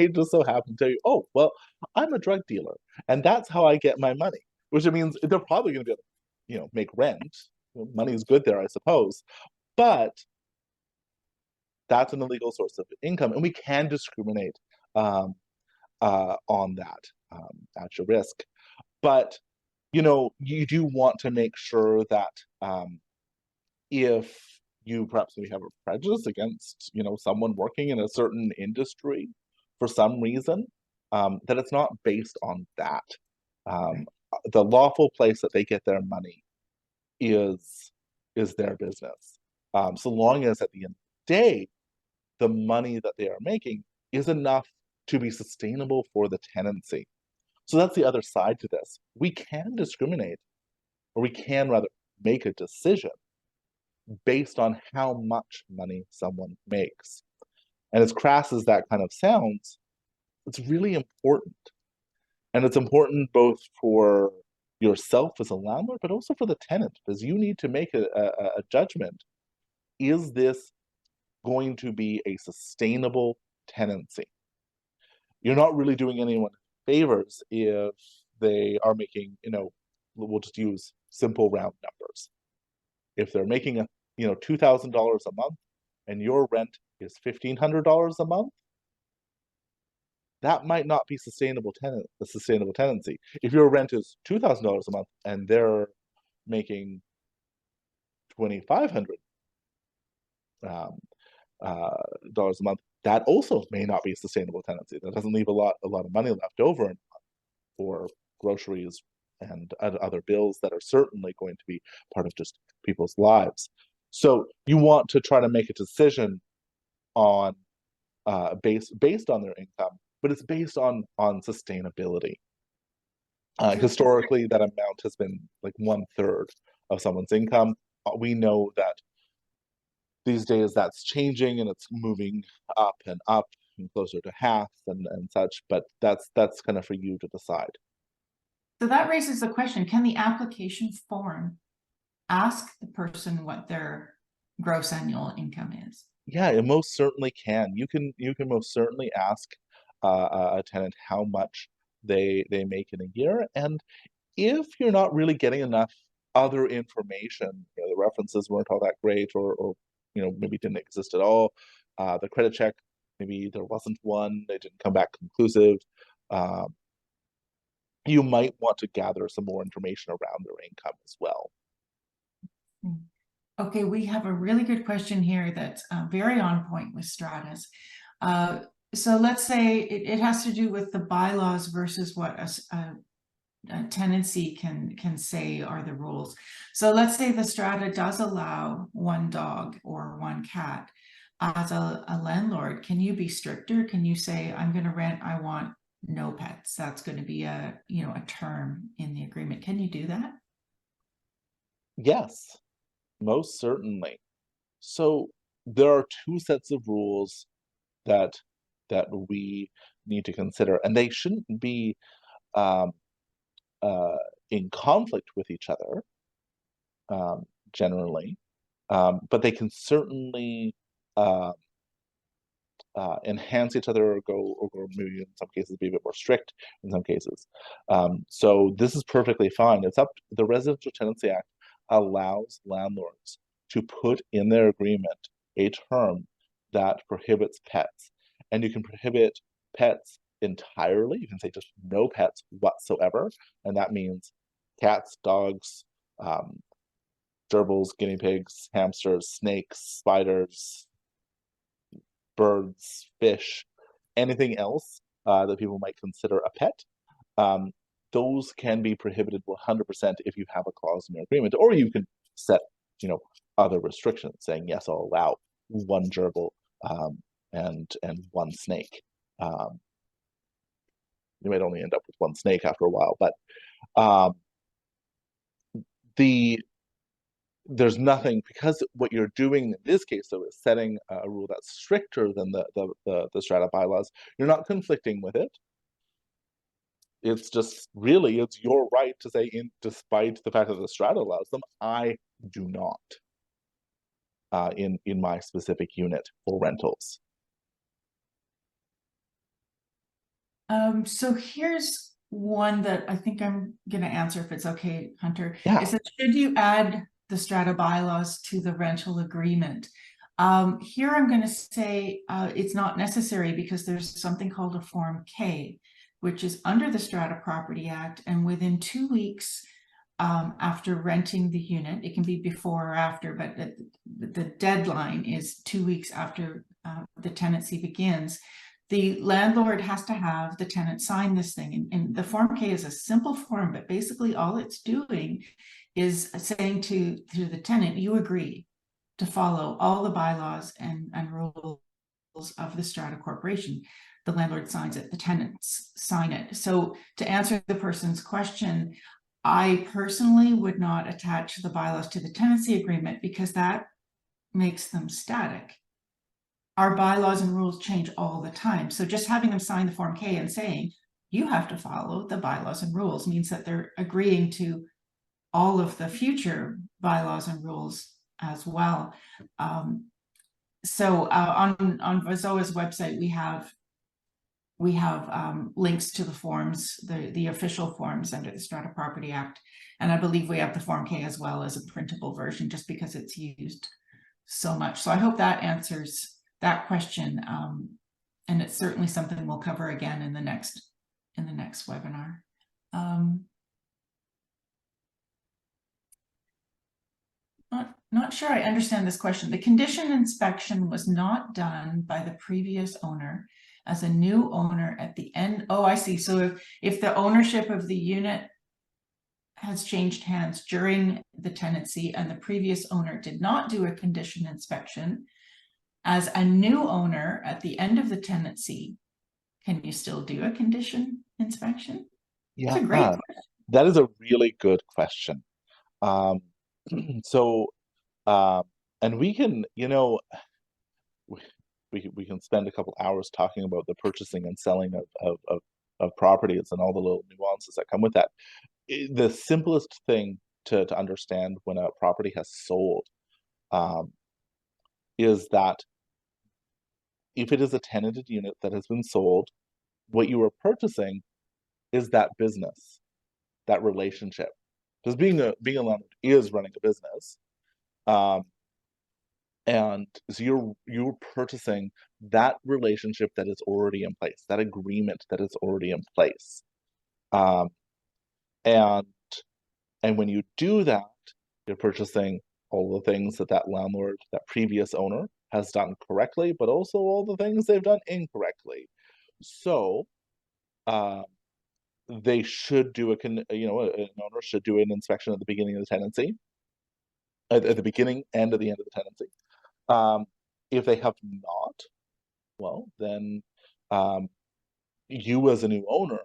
just so happen to tell you, oh, well, I'm a drug dealer, and that's how I get my money, which means they're probably going to be able to, make rent. Money is good there, I suppose, but that's an illegal source of income, and we can discriminate on that at your risk. But you do want to make sure that if you perhaps maybe have a prejudice against someone working in a certain industry for some reason, that it's not based on that. The lawful place that they get their money is their business, so long as at the end of the day the money that they are making is enough to be sustainable for the tenancy. So that's the other side to this. We can discriminate, or we can rather make a decision based on how much money someone makes. And as crass as that kind of sounds, it's really important. And it's important both for yourself as a landlord, but also for the tenant, because you need to make a judgment. Is this going to be a sustainable tenancy? You're not really doing anyone favors if they are making, we'll just use simple round numbers. If they're making $2,000 a month and your rent is $1,500 a month, that might not be a sustainable tenancy. If your rent is $2,000 a month and they're making $2,500 dollars a month, that also may not be a sustainable tenancy. That doesn't leave a lot of money left over for groceries and other bills that are certainly going to be part of just people's lives. So you want to try to make a decision on based on their income, but it's based on sustainability. Historically, that amount has been like 1/3 of someone's income. We know that these days that's changing and it's moving up and closer to half and such, but that's kind of for you to decide. So that raises the question, can the application form ask the person what their gross annual income is? Yeah, it most certainly can. You can most certainly ask a tenant how much they make in a year, and if you're not really getting enough other information, you know, the references weren't all that great, or you know, maybe didn't exist at all, the credit check, maybe there wasn't one, they didn't come back conclusive, um, you might want to gather some more information around their income as well. Okay, we have a really good question here that's very on point with stratas. So let's say it has to do with the bylaws versus what a tenancy can say are the rules. So let's say the strata does allow one dog or one cat. As a landlord, can you be stricter? Can you say, I'm going to rent, I want no pets? That's going to be a term in the agreement. Can you do that? Yes, most certainly. So there are two sets of rules that we need to consider, and they shouldn't be um, in conflict with each other generally, but they can certainly uh, enhance each other, or maybe in some cases be a bit more strict in some cases. So this is perfectly fine. It's up. The Residential Tenancy Act allows landlords to put in their agreement a term that prohibits pets, and you can prohibit pets entirely. You can say just no pets whatsoever, and that means cats, dogs, gerbils, guinea pigs, hamsters, snakes, spiders, birds, fish, anything else that people might consider a pet. Those can be prohibited 100% if you have a clause in your agreement, or you can set, you know, other restrictions saying, yes, I'll allow one gerbil and one snake. You might only end up with one snake after a while, but there's nothing, because what you're doing in this case though is setting a rule that's stricter than the strata bylaws. You're not conflicting with it. It's just really, it's your right to say, despite the fact that the strata allows them, I do not in my specific unit for rentals. So here's one that I think I'm going to answer if it's okay, Hunter. Yeah. Is that should you add the strata bylaws to the rental agreement? Here I'm going to say it's not necessary, because there's something called a Form K, which is under the Strata Property Act, and within 2 weeks after renting the unit, it can be before or after, but the deadline is 2 weeks after the tenancy begins. The landlord has to have the tenant sign this thing, and the Form K is a simple form, but basically all it's doing is saying to the tenant, you agree to follow all the bylaws and rules of the strata corporation. The landlord signs it, the tenants sign it. So to answer the person's question, I personally would not attach the bylaws to the tenancy agreement, because that makes them static. Our bylaws and rules change all the time. So just having them sign the Form K and saying, you have to follow the bylaws and rules, means that they're agreeing to all of the future bylaws and rules as well. So on VISOA's website, we have links to the forms, the official forms under the Strata Property Act. And I believe we have the Form K as well as a printable version, just because it's used so much. So I hope that answers that question. And it's certainly something we'll cover again in the next webinar. Not sure I understand this question. The condition inspection was not done by the previous owner as a new owner at the end. Oh, I see. So if the ownership of the unit has changed hands during the tenancy and the previous owner did not do a condition inspection, as a new owner at the end of the tenancy, can you still do a condition inspection? That's Yeah, a great. that is a really good question. Um, so, um, and we can, we, we can spend a couple hours talking about the purchasing and selling of properties and all the little nuances that come with that. The simplest thing to understand when a property has sold um, is that if it is a tenanted unit that has been sold, what you are purchasing is that business, that relationship. Because being a landlord is running a business. Um, and so you're purchasing that relationship that is already in place, that agreement that is already in place. Um, and and when you do that, you're purchasing all the things that that landlord, that previous owner, has done correctly, but also all the things they've done incorrectly. So, um, they should do an owner should do an inspection at the beginning of the tenancy, at the beginning and at the end of the tenancy. If they have not, well, then um, you as a new owner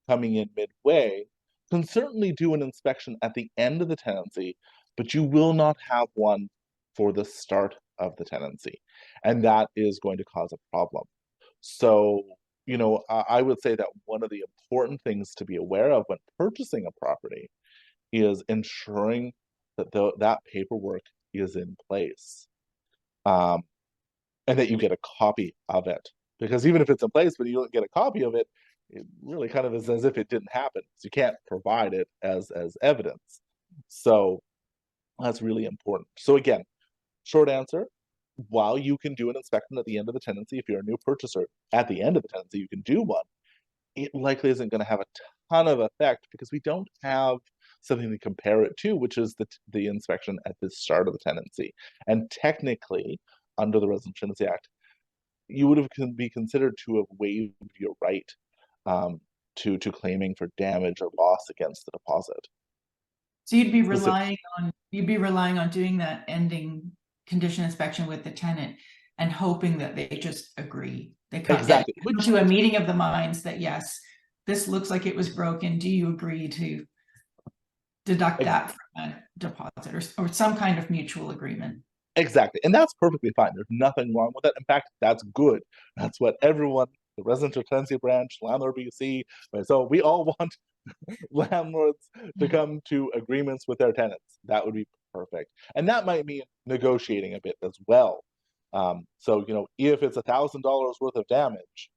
coming in midway can certainly do an inspection at the end of the tenancy, but you will not have one for the start of the tenancy. And that is going to cause a problem. So, I would say that one of the important things to be aware of when purchasing a property is ensuring that that paperwork is in place. Um, and that you get a copy of it. Because even if it's in place, but you don't get a copy of it, it really kind of is as if it didn't happen. So you can't provide it as evidence. So that's really important. So again, short answer, while you can do an inspection at the end of the tenancy, if you're a new purchaser, at the end of the tenancy, you can do one. It likely isn't going to have a ton of effect because we don't have something to compare it to, which is the inspection at the start of the tenancy. And technically, under the Residential Tenancy Act, you would have be considered to have waived your right to claiming for damage or loss against the deposit. So you'd be relying on doing that ending condition inspection with the tenant and hoping that they just agree. They come to a meeting of the minds that yes, this looks like it was broken. Do you agree to deduct that from a deposit or some kind of mutual agreement? Exactly. And that's perfectly fine. There's nothing wrong with it. In fact, that's good. That's what everyone, the residential tenancy branch, LandlordBC, so we all want landlords to come to agreements with their tenants. That would be perfect. And that might mean negotiating a bit as well. So, if it's $1,000 worth of damage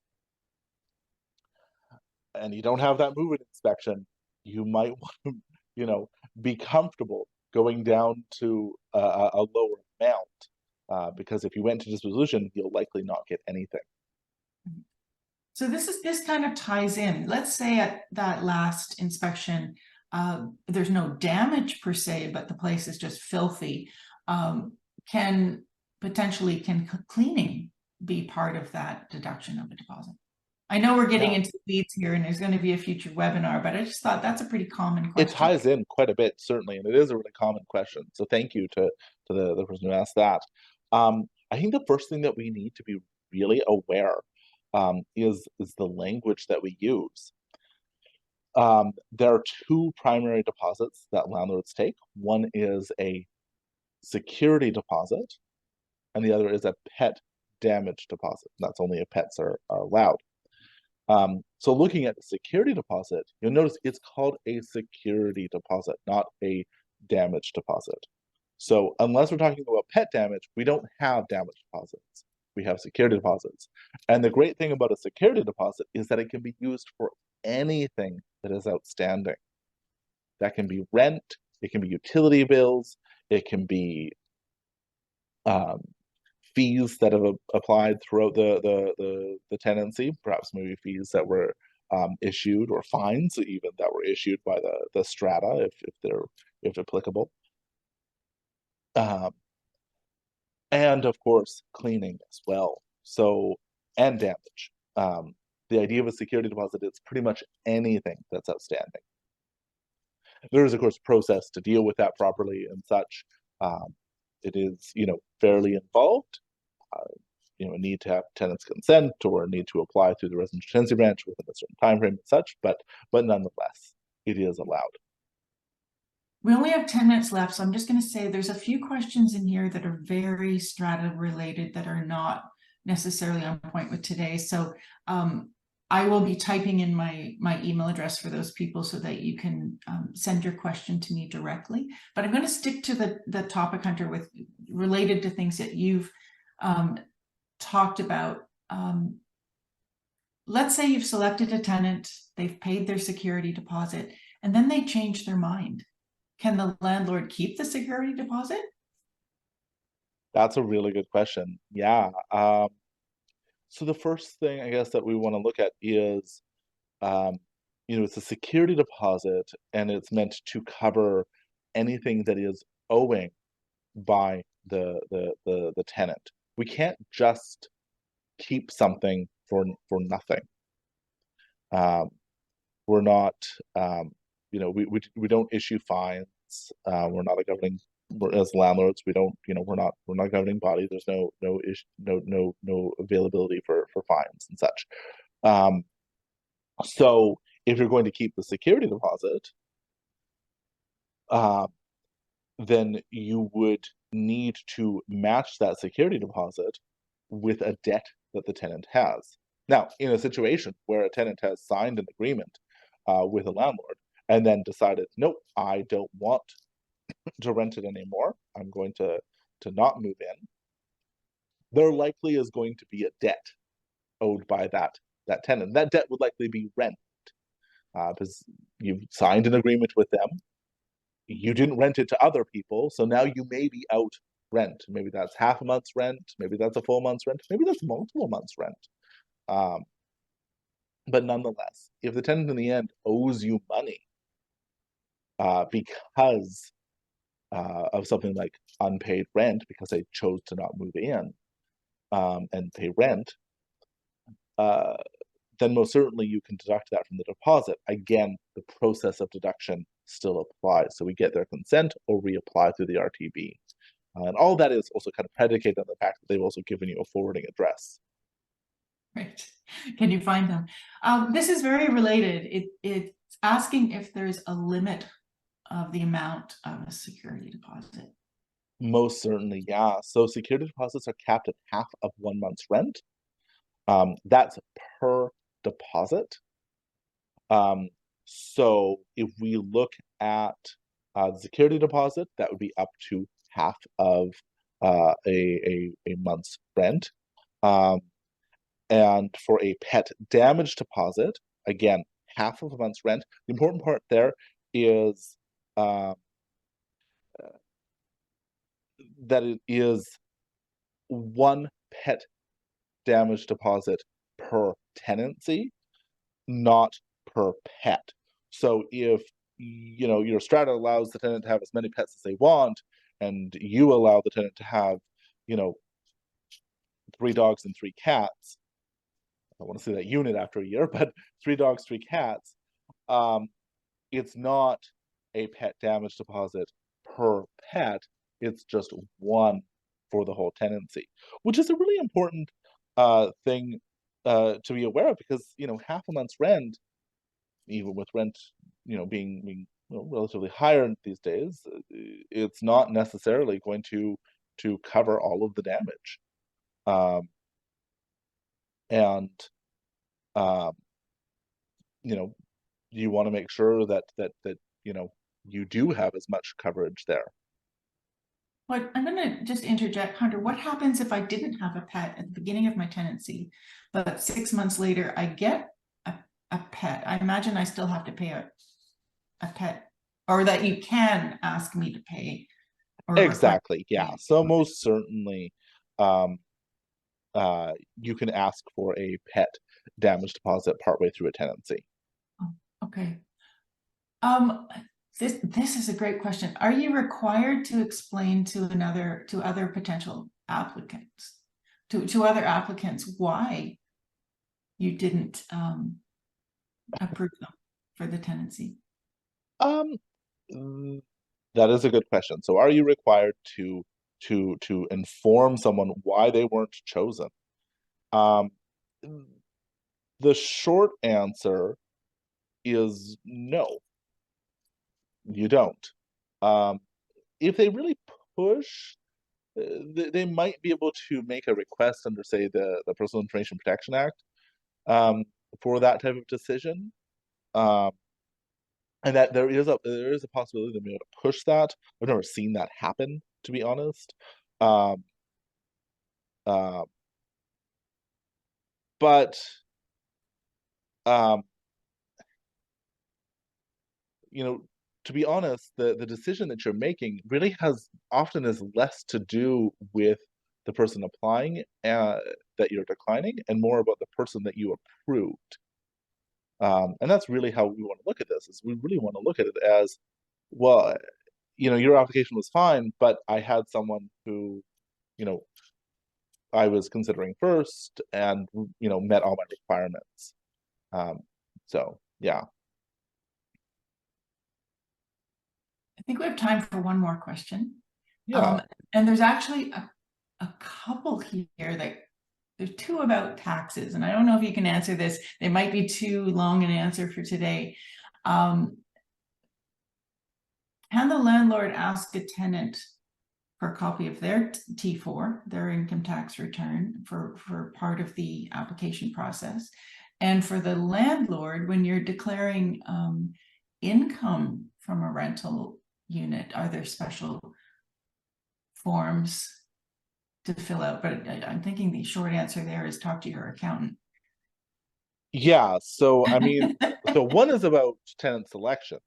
and you don't have that moving inspection, you might want to, be comfortable going down to a lower amount. Because if you went to disposition, you'll likely not get anything. So this kind of ties in. Let's say at that last inspection, there's no damage per se, but the place is just filthy. Can cleaning be part of that deduction of a deposit? I know we're getting into the weeds here and there's going to be a future webinar, but I just thought that's a pretty common question. It ties in quite a bit, certainly, and it is a really common question. So thank you to the person who asked that. I think the first thing that we need to be really aware is the language that we use. There are two primary deposits that landlords take. One is a security deposit, and the other is a pet damage deposit. That's only if pets are allowed. So looking at the security deposit, you'll notice it's called a security deposit, not a damage deposit. So unless we're talking about pet damage, we don't have damage deposits. We have security deposits. And the great thing about a security deposit is that it can be used for anything that is outstanding. That can be rent, it can be utility bills, it can be fees that have applied throughout the tenancy, perhaps maybe fees that were issued, or fines even that were issued by the strata if applicable. And of course, cleaning as well. So, and damage. The idea of a security deposit is pretty much anything that's outstanding. There is, of course, process to deal with that properly and such. It is, fairly involved. need to have tenants consent or need to apply through the residential tenancy branch within a certain time frame and such, but nonetheless, it is allowed. We only have 10 minutes left, so I'm just going to say there's a few questions in here that are very strata related that are not necessarily on point with today. So I will be typing in my email address for those people so that you can send your question to me directly. But I'm going to stick to the topic, Hunter, with related to things that you've talked about. Let's say you've selected a tenant, they've paid their security deposit, and then they change their mind. Can the landlord keep the security deposit? That's a really good question. Yeah. So the first thing I guess that we want to look at is, it's a security deposit and it's meant to cover anything that is owing by the tenant. We can't just keep something for nothing. We're not, we don't issue fines. We're not a governing. As landlords, we don't, we're not a governing body. There's no availability for fines and such. So if you're going to keep the security deposit, then you would need to match that security deposit with a debt that the tenant has. Now, in a situation where a tenant has signed an agreement with a landlord and then decided, nope, I don't want to rent it anymore, I'm going to not move in, there likely is going to be a debt owed by that tenant. That debt would likely be rent, because you've signed an agreement with them. You didn't rent it to other people, so now you may be out rent. Maybe that's half a month's rent, maybe that's a full month's rent, maybe that's multiple months' rent. But nonetheless, if the tenant in the end owes you money because of something like unpaid rent, because they chose to not move in and pay rent, then most certainly you can deduct that from the deposit. Again, the process of deduction still applies. So we get their consent or we apply through the RTB. And all that is also kind of predicated on the fact that they've also given you a forwarding address. Right. Can you find them? This is very related. It's asking if there's a limit of the amount of a security deposit. Most certainly, yeah. So security deposits are capped at half of 1 month's rent. That's per deposit. So if we look at the security deposit, that would be up to half of a month's rent. And for a pet damage deposit, again, half of a month's rent. The important part there is that it is 1 pet damage deposit per tenancy, not per pet. So if your strata allows the tenant to have as many pets as they want, and you allow the tenant to have 3 dogs and 3 cats, I want to see that unit after a year, but 3 dogs, 3 cats, it's not a pet damage deposit per pet, it's just 1 for the whole tenancy, which is a really important thing to be aware of, because half a month's rent, even with rent being relatively higher these days, it's not necessarily going to cover all of the damage. And you want to make sure that you do have as much coverage there. Well, I'm going to just interject, Hunter. What happens if I didn't have a pet at the beginning of my tenancy, but 6 months later I get a pet? I imagine I still have to pay a pet, or that you can ask me to pay. Exactly, yeah. So most certainly, you can ask for a pet damage deposit partway through a tenancy. Oh, okay. This is a great question. Are you required to explain to other potential applicants, to other applicants, why you didn't approve them for the tenancy? That is a good question. So are you required to inform someone why they weren't chosen? Um, the short answer is no, you don't. If they really push, they might be able to make a request under, say, the Personal Information Protection Act, for that type of decision. And that there is a possibility that they'll be able to push that. I've never seen that happen, to be honest. Um, uh, but um, you know, to be honest, the decision that you're making really often is less to do with the person applying, that you're declining, and more about the person that you approved. And that's really how we want to look at this, is we really want to look at it as, well, your application was fine, but I had someone who, I was considering first and, met all my requirements. So yeah. I think we have time for one more question. Yeah. And there's actually a couple here that there's two about taxes, and I don't know if you can answer this. They might be too long an answer for today. Can the landlord ask a tenant for a copy of their T4, their income tax return, for part of the application process? And for the landlord, when you're declaring income from a rental unit, are there special forms to fill out? But I'm thinking the short answer there is talk to your accountant. Yeah. So, I mean, so one is about tenant selection.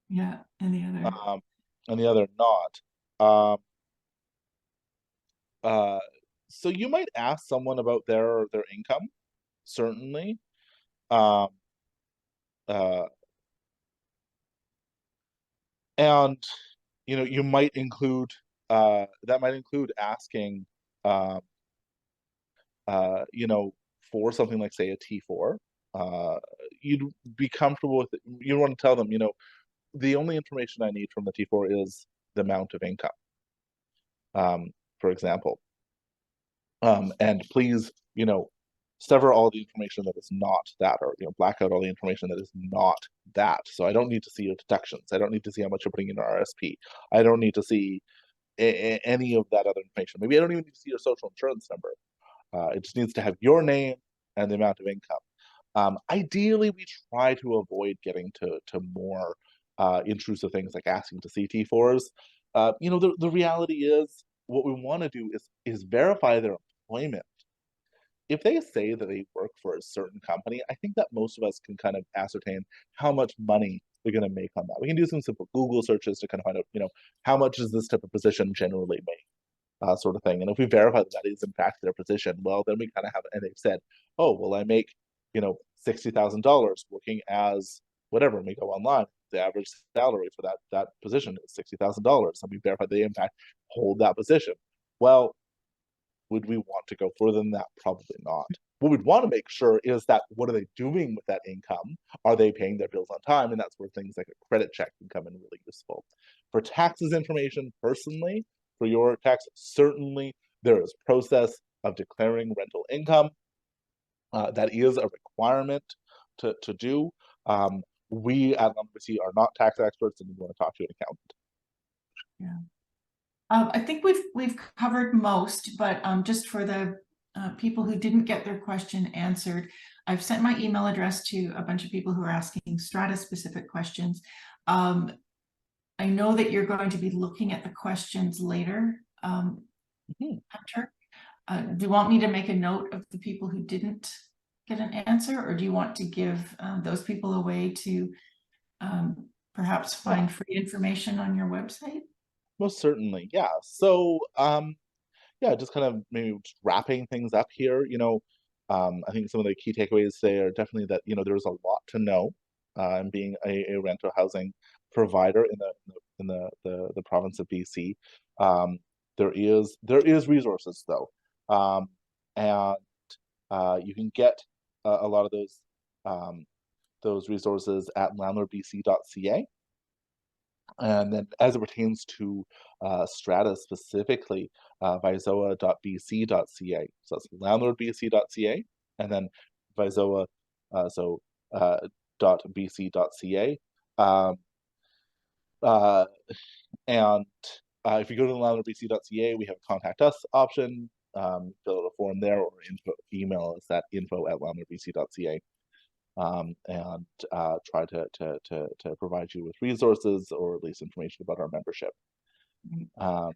Yeah, and the other. And the other not. Um, so you might ask someone about their income, certainly. Um, uh, and you might include, that might include asking, um, for something like, say, a T4. You'd be comfortable with it. You want to tell them, the only information I need from the T4 is the amount of income, for example. And please, sever all the information that is not that, or black out all the information that is not that. So I don't need to see your deductions. I don't need to see how much you're putting in your RSP. I don't need to see any of that other information. Maybe I don't even need to see your social insurance number. It just needs to have your name and the amount of income. Ideally, we try to avoid getting to more intrusive things like asking to see T4s. The reality is, what we want to do is verify their employment. If they say that they work for a certain company, I think that most of us can kind of ascertain how much money they're going to make on that. We can do some simple Google searches to kind of find out, how much does this type of position generally make, sort of thing. And if we verify that that is in fact their position, well, then we kind of have, and they've said, oh, well, I make, $60,000 working as whatever, and we go online. The average salary for that position is $60,000, and we verify they in fact hold that position. Well, would we want to go further than that? Probably not. What we'd want to make sure is that, what are they doing with that income? Are they paying their bills on time? And that's where things like a credit check can come in really useful. For taxes information, personally, for your tax, certainly there is process of declaring rental income. That is a requirement to do. We at LandlordBC are not tax experts, and we want to talk to an accountant. Yeah. I think we've covered most, but just for the people who didn't get their question answered, I've sent my email address to a bunch of people who are asking strata specific questions. I know that you're going to be looking at the questions later, Hunter. Do you want me to make a note of the people who didn't get an answer, or do you want to give those people a way to perhaps find free information on your website? Most certainly, yeah. So, yeah, just kind of maybe just wrapping things up here. I think some of the key takeaways today are definitely that there's a lot to know, and being a rental housing provider in the province of BC. There is resources though, and you can get a lot of those resources at landlordbc.ca. And then as it pertains to strata specifically, visoa.bc.ca. So that's landlordbc.ca, and then VISOA, .bc.ca. And if you go to landlordbc.ca, we have a contact us option. Fill out a form there, or email us at info@landlordbc.ca. And try to provide you with resources, or at least information about our membership. Yeah.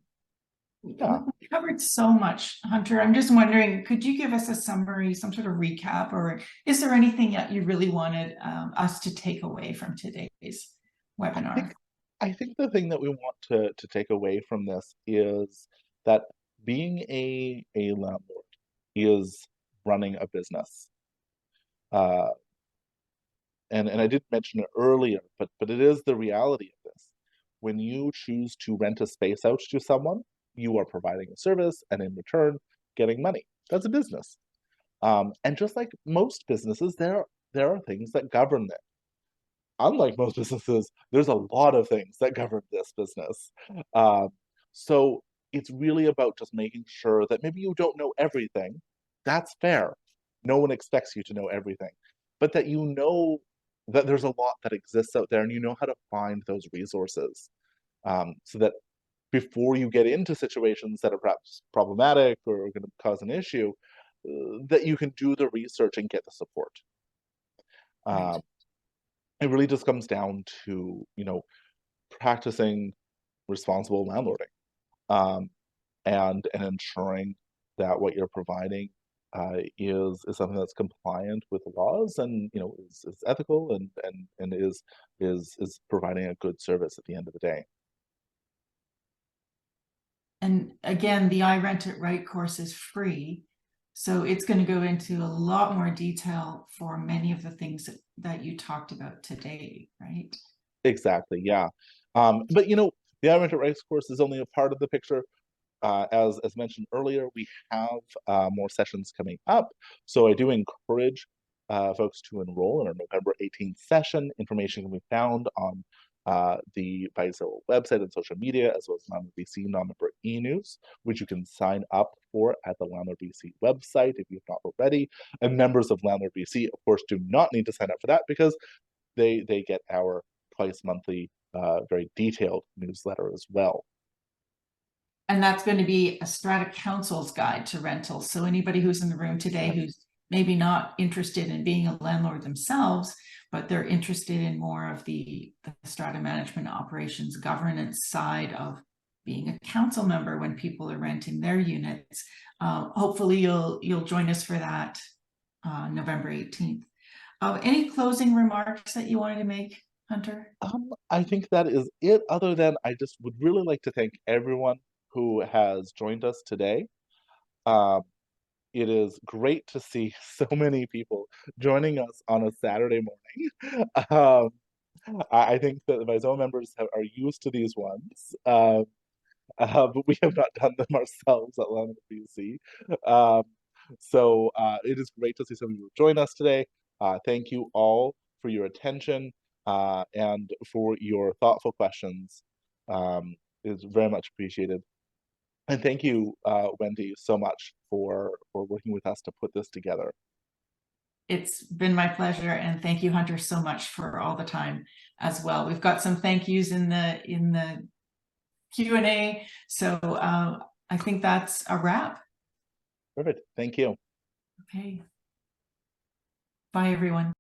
We covered so much, Hunter. I'm just wondering, could you give us a summary, some sort of recap, or is there anything that you really wanted us to take away from today's webinar? I think the thing that we want to take away from this is that being a landlord is running a business. And I did mention it earlier, but it is the reality of this. When you choose to rent a space out to someone, you are providing a service, and in return, getting money. That's a business. And just like most businesses, there are things that govern it. Unlike most businesses, there's a lot of things that govern this business. So it's really about just making sure that maybe you don't know everything. That's fair. No one expects you to know everything, but that you know that there's a lot that exists out there, and you know how to find those resources, so that before you get into situations that are perhaps problematic or going to cause an issue, that you can do the research and get the support. Right. It really just comes down to, practicing responsible landlording, and ensuring that what you're providing is something that's compliant with the laws, and is ethical, and is providing a good service at the end of the day. And again, the I Rent It Right course is free, so it's going to go into a lot more detail for many of the things that you talked about today, right? Exactly, yeah. But the I Rent It Right course is only a part of the picture. As mentioned earlier, we have more sessions coming up, so I do encourage folks to enroll in our November 18th session. Information can be found on the VISOA website and social media, as well as LandlordBC non-member e-news, which you can sign up for at the LandlordBC website if you've not already. And members of LandlordBC, of course, do not need to sign up for that, because they get our twice monthly, very detailed newsletter as well. And that's going to be a strata council's guide to rentals. So anybody who's in the room today who's maybe not interested in being a landlord themselves, but they're interested in more of the strata management operations governance side of being a council member when people are renting their units. Hopefully you'll join us for that November 18th. Any closing remarks that you wanted to make, Hunter? I think that is it, other than I just would really like to thank everyone who has joined us today. It is great to see so many people joining us on a Saturday morning. I think that the VISOA members are used to these ones, but we have not done them ourselves at LandlordBC. So it is great to see some of you join us today. Thank you all for your attention, and for your thoughtful questions. It is very much appreciated. And thank you, Wendy, so much for working with us to put this together. It's been my pleasure, and thank you, Hunter, so much for all the time as well. We've got some thank yous in the Q&A, so I think that's a wrap. Perfect. Thank you. Okay. Bye, everyone.